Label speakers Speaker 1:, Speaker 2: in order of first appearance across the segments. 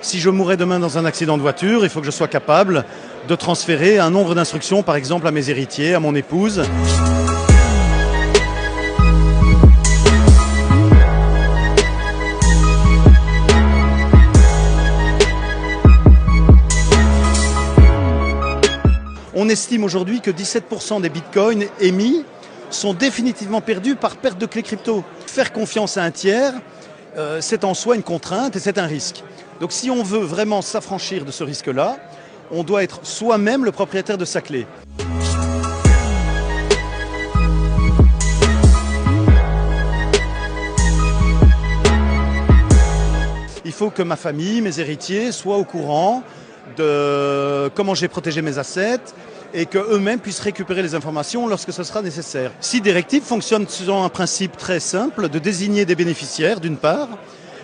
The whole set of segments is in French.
Speaker 1: Si je mourrais demain dans un accident de voiture, il faut que je sois capable de transférer un nombre d'instructions, par exemple, à mes héritiers, à mon épouse. On estime aujourd'hui que 17% des bitcoins émis sont définitivement perdus par perte de clés crypto. Faire confiance à un tiers, c'est en soi une contrainte et c'est un risque. Donc si on veut vraiment s'affranchir de ce risque-là, on doit être soi-même le propriétaire de sa clé. Il faut que ma famille, mes héritiers soient au courant de comment j'ai protégé mes assets et qu'eux-mêmes puissent récupérer les informations lorsque ce sera nécessaire. SeedDirective fonctionne selon un principe très simple de désigner des bénéficiaires d'une part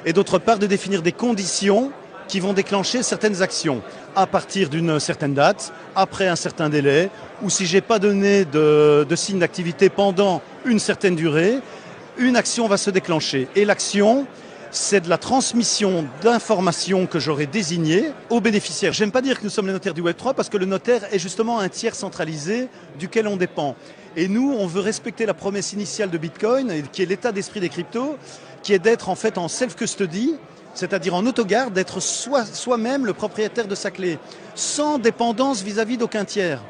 Speaker 1: et d'autre part de définir des conditions qui vont déclencher certaines actions à partir d'une certaine date, après un certain délai, ou si je n'ai pas donné de signe d'activité pendant une certaine durée, une action va se déclencher. Et l'action, c'est de la transmission d'informations que j'aurai désignées aux bénéficiaires. J'aime pas dire que nous sommes les notaires du Web3 parce que le notaire est justement un tiers centralisé duquel on dépend. Et nous, on veut respecter la promesse initiale de Bitcoin, qui est l'état d'esprit des cryptos, qui est d'être en fait en self-custody, c'est-à-dire en autogarde, d'être soi-même le propriétaire de sa clé, sans dépendance vis-à-vis d'aucun tiers.